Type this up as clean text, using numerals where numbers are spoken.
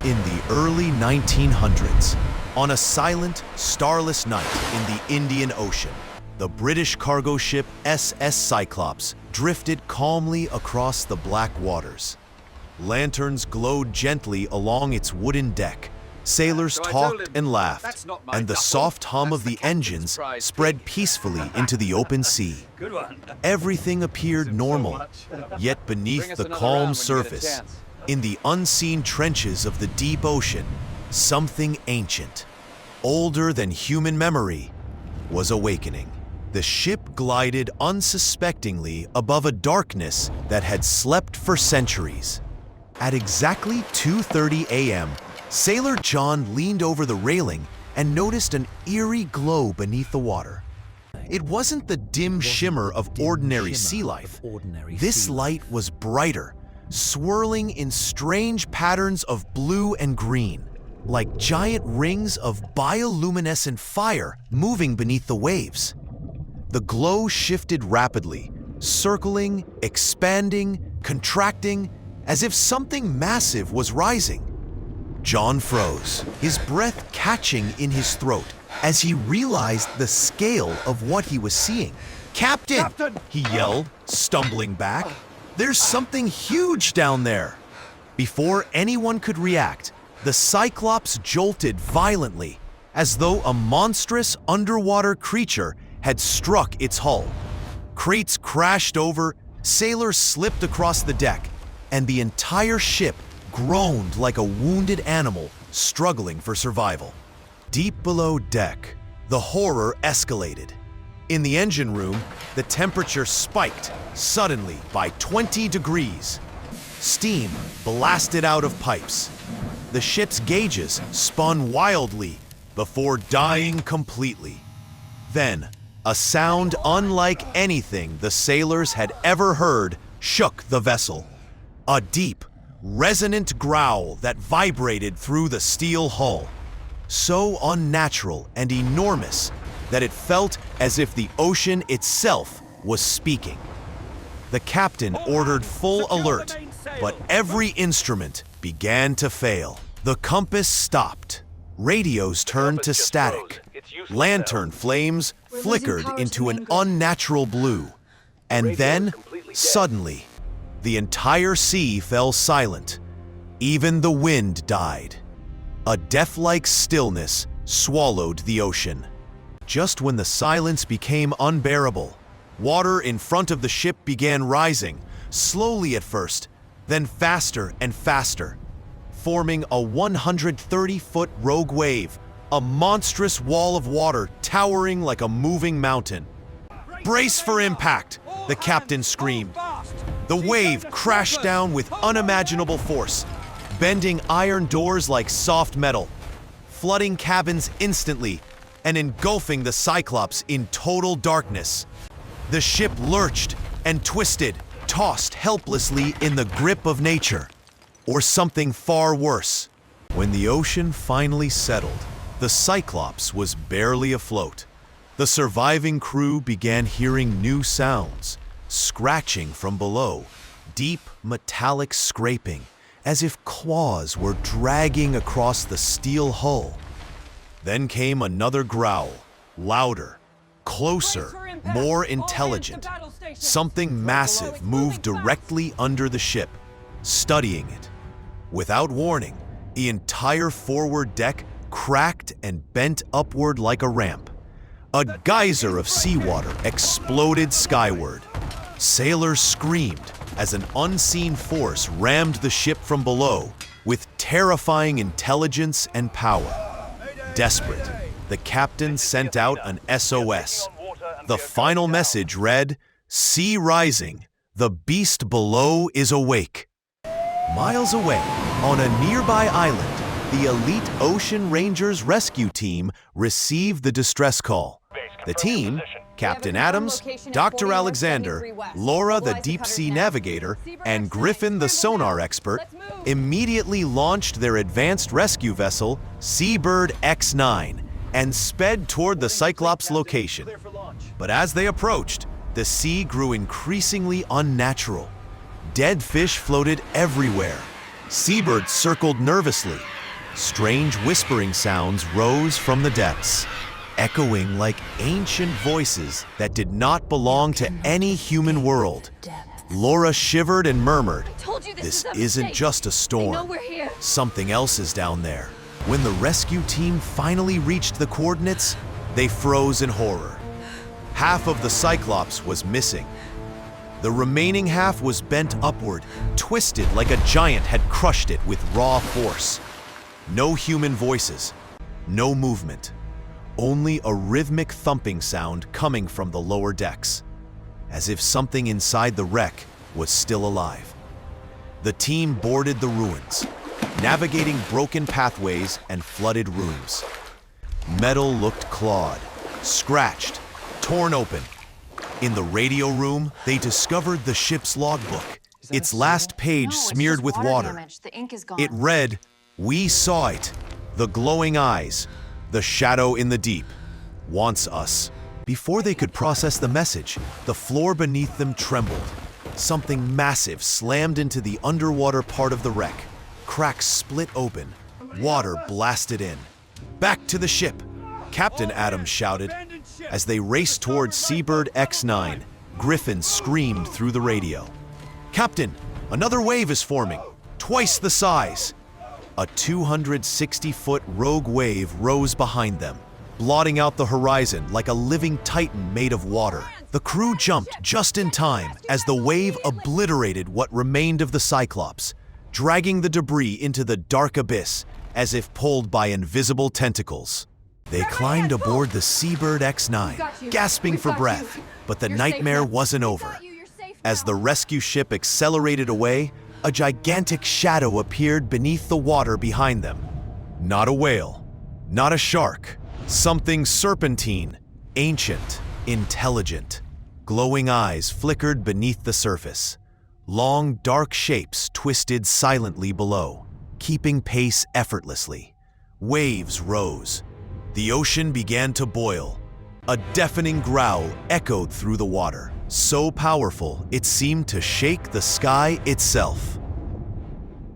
In the early 1900s, on a silent, starless night in the Indian Ocean, the British cargo ship SS Cyclops drifted calmly across the black waters. Lanterns glowed gently along its wooden deck. Sailors talked and laughed, and the soft hum of the engines spread peacefully into the open sea. Everything appeared normal, yet beneath the calm surface, in the unseen trenches of the deep ocean, something ancient, older than human memory, was awakening. The ship glided unsuspectingly above a darkness that had slept for centuries. At exactly 2:30 a.m., Sailor John leaned over the railing and noticed an eerie glow beneath the water. It wasn't the dim shimmer of ordinary sea life. This light was brighter, swirling in strange patterns of blue and green, like giant rings of bioluminescent fire moving beneath the waves. The glow shifted rapidly, circling, expanding, contracting, as if something massive was rising. John froze, his breath catching in his throat as he realized the scale of what he was seeing. "Captain!" he yelled, stumbling back. "There's something huge down there!" Before anyone could react, the Cyclops jolted violently, as though a monstrous underwater creature had struck its hull. Crates crashed over, sailors slipped across the deck, and the entire ship groaned like a wounded animal struggling for survival. Deep below deck, the horror escalated. In the engine room, the temperature spiked suddenly by 20 degrees. Steam blasted out of pipes. The ship's gauges spun wildly before dying completely. Then, a sound unlike anything the sailors had ever heard shook the vessel. A deep, resonant growl that vibrated through the steel hull, so unnatural and enormous that it felt as if the ocean itself was speaking. The captain ordered full alert, but every instrument began to fail. The compass stopped. Radios turned to static. Lantern flames flickered into an unnatural blue. And then, suddenly, the entire sea fell silent. Even the wind died. A death-like stillness swallowed the ocean. Just when the silence became unbearable, water in front of the ship began rising, slowly at first, then faster and faster, forming a 130-foot rogue wave, a monstrous wall of water towering like a moving mountain. "Brace for impact!" the captain screamed. The wave crashed down with unimaginable force, bending iron doors like soft metal, flooding cabins instantly, and engulfing the Cyclops in total darkness. The ship lurched and twisted, tossed helplessly in the grip of nature, or something far worse. When the ocean finally settled, the Cyclops was barely afloat. The surviving crew began hearing new sounds, scratching from below, deep metallic scraping, as if claws were dragging across the steel hull. Then came another growl, louder, closer, more intelligent. Something massive moved directly under the ship, studying it. Without warning, the entire forward deck cracked and bent upward like a ramp. A geyser of seawater exploded skyward. Sailors screamed as an unseen force rammed the ship from below with terrifying intelligence and power. Desperate, the captain sent out an SOS. The final message read, "Sea rising, the beast below is awake." Miles away, on a nearby island, the elite Ocean Rangers rescue team received the distress call. The team, Captain Adams, Dr. Alexander, Laura the deep sea navigator, and Griffin the sonar expert, immediately launched their advanced rescue vessel, Seabird X9, and sped toward the Cyclops location. But as they approached, the sea grew increasingly unnatural. Dead fish floated everywhere. Seabirds circled nervously. Strange whispering sounds rose from the depths, echoing like ancient voices that did not belong to any human world. Laura shivered and murmured, "This isn't just a storm. Something else is down there." When the rescue team finally reached the coordinates, they froze in horror. Half of the Cyclops was missing. The remaining half was bent upward, twisted like a giant had crushed it with raw force. No human voices, no movement, only a rhythmic thumping sound coming from the lower decks, as if something inside the wreck was still alive. The team boarded the ruins, navigating broken pathways and flooded rooms. Metal looked clawed, scratched, torn open. In the radio room, they discovered the ship's logbook, its last page smeared with water. It read, "We saw it. The glowing eyes, the shadow in the deep, wants us." Before they could process the message, the floor beneath them trembled. Something massive slammed into the underwater part of the wreck. Cracks split open. Water blasted in. "Back to the ship!" Captain Adams shouted. As they raced towards Seabird X9, Griffin screamed through the radio. "Captain, another wave is forming, twice the size." A 260-foot rogue wave rose behind them, blotting out the horizon like a living titan made of water. The crew jumped just in time as the wave obliterated what remained of the Cyclops, dragging the debris into the dark abyss as if pulled by invisible tentacles. They climbed aboard the Seabird X9, gasping for breath, but the nightmare wasn't over. As the rescue ship accelerated away, a gigantic shadow appeared beneath the water behind them. Not a whale, not a shark, something serpentine, ancient, intelligent. Glowing eyes flickered beneath the surface. Long, dark shapes twisted silently below, keeping pace effortlessly. Waves rose. The ocean began to boil. A deafening growl echoed through the water, so powerful it seemed to shake the sky itself.